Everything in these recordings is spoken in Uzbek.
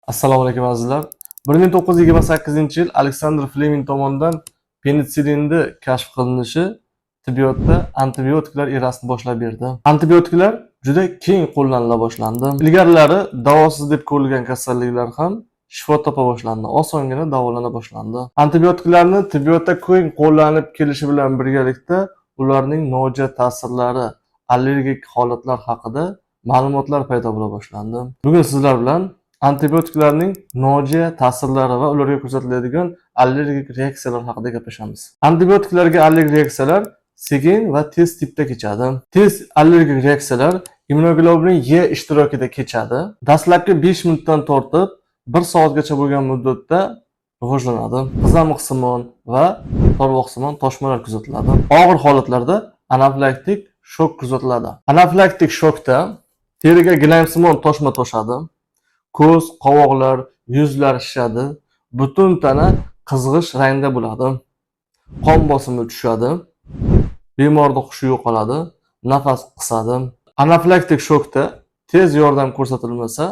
Assalomu alaykum azizlar. 1928-yil Alexander Fleming tomonidan penitsillinni kashf qilinishi tibbiyotda antibiotiklar erasini boshlab berdi. Antibiotiklar juda keng qo'llanila boshlandi. Ilgarilari davosiz deb ko'rilgan kasalliklar ham shifo topa boshlandi, osongina davolana boshlandi. Antibiotiklarni tibbiyotda keng qo'llanib kelishi bilan birgalikda ularning nojo'ya ta'sirlari, allergik holatlar haqida ma'lumotlar paydo bo'la boshlandi. Bugun sizlar bilan antibiotiklarning nojo'ya ta'sirlari va ularga kuzatiladigan allergik reaksiyalar haqida gaplashamiz. Antibiotiklarga allergik reaksiyalar sekin va tez tipda kechadi. Tez allergik reaksiyalar immunoglobulin Y ishtirokida kechadi. Dastlabki 5 minutdan tortib 1 soatgacha bo'lgan muddatda rivojlanadi. Qizamiqsimon va to'rvoqsimon toshmalar kuzatiladi. Og'ir holatlarda anafilaktik shok kuzatiladi. Anafilaktik shokda teriga gilamsimon toshma to'shadi. Ko'z, qovoqlar, yuzlar shishadi. Butun tana qizg'ish rangda bo'ladi. Qon bosimi tushadi. Bemorning hushi yo'qoladi. Nafas qisadi. Anafilaktik shokda tez yordam ko'rsatilmasa,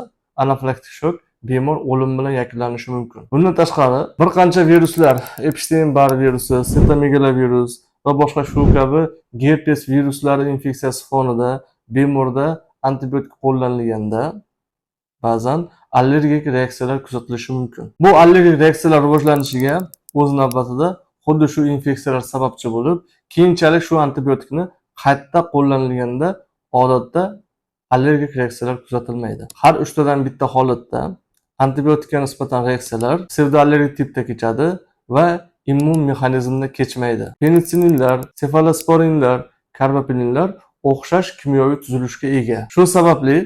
anafilaktik shok bemor o'lim bilan yakunlanishi mumkin. Bundan tashqari, bir qancha viruslar, Epstein-Barr virusi, sitomegalovirus va boshqa shu kabi gerpes viruslari infeksiyasi fonida bemorda antibiotik qo'llanilganda ba'zan allergik reaksiyalar kuzatilishi mumkin. Bu allergik reaksiyalar rivojlanishiga o'z navbatida xuddi shu infeksiyalar sababchi bo'lib, keyinchalik shu antibiotikni qayta qo'llanilganda odatda allergik reaksiyalar kuzatilmaydi. Har 3 tadan bitta holatda antibiotikka nisbatan reaksiyalar psevdoallergik tipda kechadi va immun mexanizmni kechmaydi. Penitsillinlar, sefalosporinlar, karbapeninlar o'xshash kimyoviy tuzilishga ega. Shu sababli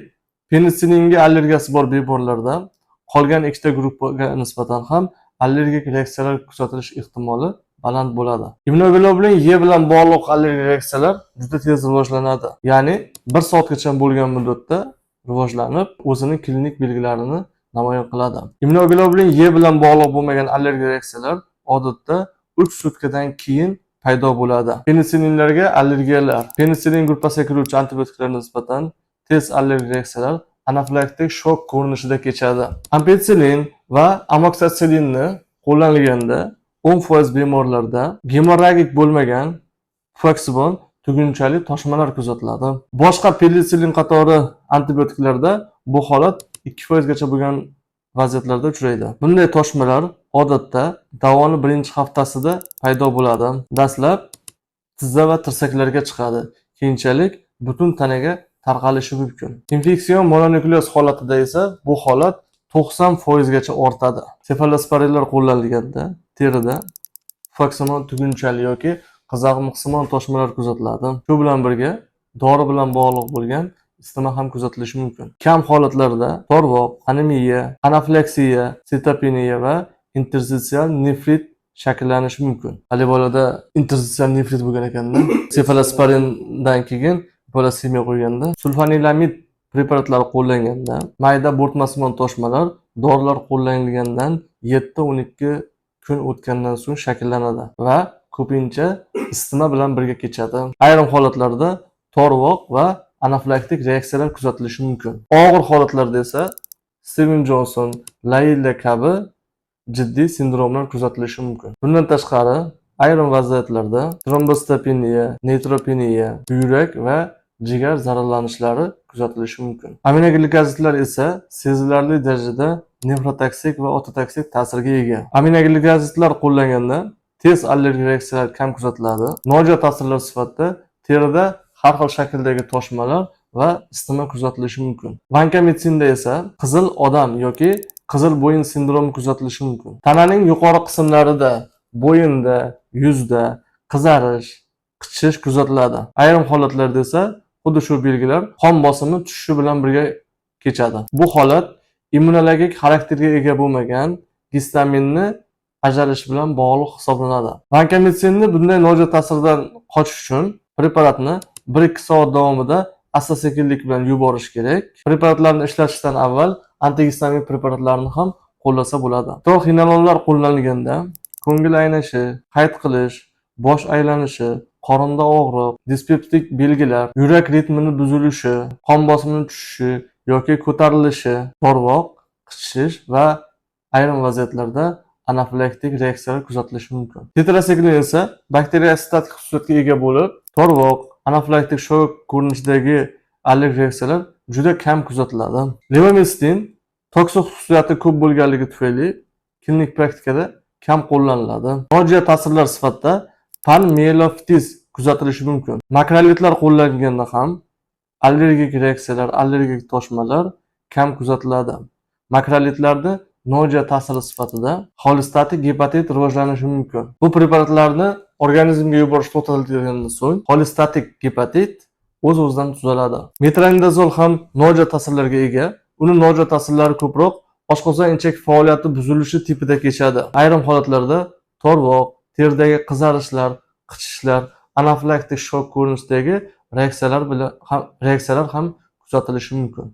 penitsillinga allergiyasi bor bemorlarda qolgan ikkita guruhga nisbatan ham allergik reaksiyalar kuzatilish ehtimoli baland bo'ladi. Immunoglobulin Y bilan bog'liq allergik reaksiyalar juda tez rivojlanadi. Ya'ni 1 soatgacha bo'lgan muddatda rivojlanib, o'zining klinik belgilarini namoyon qiladi. Immunoglobulin Y bilan bog'liq bo'lmagan allergik reaksiyalar odatda 3 sutkadan keyin paydo bo'ladi. Penitsillinlarga allergiyalar. Penitsilin gruppasiga kiruvchi antibiotiklarga nisbatan tez allergik reaksiyalar anafilaktik shok ko'rinishida kechadi. Ampetsilin va amoksisillinni qo'llanilganda 10% bemorlarda gemorragik bo'lmagan pufaksimon tugunchali toshmalar kuzatiladi. Boshqa penitsilin qatori antibiotiklarda bu holat 2% gacha bo'lgan vaziyatlarda uchraydi. Bunday toshmalar odatda davoni birinchi haftasida paydo bo'ladi. Dastlab tizza va tirsaklarga chiqadi. Keyinchalik butun tanaga tarqalishi mumkin. Infeksion mononukleoz holatida esa bu holat 90% gacha ortadi. Sefalosporinlar qo'llanilganda terida pufaksimon tugunchali yoki qizamiqsimon toshmalar kuzatiladi. Shu bilan birga dori bilan bog'liq bo'lgan isitma ham kuzatilishi mumkin. Kam holatlarda to'rvoq, anemiya, anafilaksiya, sitopeniya va interstitsial nefrit shakllanishi mumkin. Hali bolada interstitsial nefrit bo'lgan ekanda, sefalosporindan keyin polasemiya qo'yganda, sulfanilamid preparatlari qo'llanganda, mayda bo'rtmasimon toshmalar dorilar qo'llanilgandan 7-12 kun o'tgandan so'ng shakllanadi va ko'pincha isitma bilan birga kechadi. Ayrim holatlarda to'rvoq va anafilaktik reaksiyalar kuzatilishi mumkin. Og'ir holatlarda esa Steven Johnson, Layla kabi jiddiy sindromlar kuzatilishi mumkin. Bundan tashqari, ayrim vaziyatlarda trombositopeniya, neytropeniya, buyrak va jigar zararlanishlari kuzatilishi mumkin. Aminoglikosidlar esa sezilarli darajada nefrotoksik va ototoksik ta'sirga ega. Aminoglikosidlar qo'llanganda tez allergik reaksiyalar kam kuzatiladi. Nojo'ya ta'sirlar sifatida terida har xil shakldagi toshmalar va isitma kuzatilishi mumkin. Vankomitsinda esa qizil odam yoki qizil bo'yin sindromi kuzatilishi mumkin. Tananing yuqori qismlarida, bo'yinda, yuzda qizarish, qichish kuzatiladi. Ayrim holatlarda esa xuddi shu belgilar qon bosimi tushishi bilan birga kechadi. Bu holat immunologik xarakterga ega bo'lmagan gistaminni ajralishi bilan bog'liq hisoblanadi. Vankomitsinni bunday nojo'ya ta'sirdan qochish uchun preparatni 1-2 soat davomida asta-sekinlik bilan yuborish kerak. Preparatlarni ishlatishdan avval antigistamin preparatlarini ham qo'llasa bo'ladi. Xinolonlar qo'llanilganda ko'ngil aynishi, qayt qilish, bosh aylanishi, qorinda og'riq, dispeptik belgilar, yurak ritmini buzilishi, qon bosimining tushishi yoki ko'tarilishi, to'rvoq qichishish va ayrim vaziyatlarda anafilaktik reaksiyalar kuzatilishi mumkin. Tetrasiklin esa bakteriyostatik xususiyatga ega bo'lib, to'rvoq, anafilaktik shok ko'rinishidagi allergik reaksiyalar juda kam kuzatiladi. Levamistin toksik xususiyati ko'p bo'lganligi tufayli klinik praktikada kam qo'llaniladi. Nojo'ya ta'sirlar sifatida panmielofitiz kuzatilishi mumkin. Makrolidlar qo'llanilganda ham allergik reaksiyalar, allergik toshmalar kam kuzatiladi. Makrolidlarda nojo'ya ta'siri sifatida xolistatik gepatit rivojlanishi mumkin. Bu preparatlarni organizmga yuborish to'xtatilgandan so'ng xolistatik gepatit o'z-o'zidan tuzaladi. Metronidazol ham nojo'ya ta'sirlarga ega. Uni nojo'ya ta'sirlari ko'proq oshqozon ichak faoliyati buzilishi tipida kechadi. Ayrim holatlarda to'rvoq, teridagi qizarishlar, qichishishlar, anafilaktik shok ko'rinishidagi reaksiyalar ham kuzatilishi mumkin.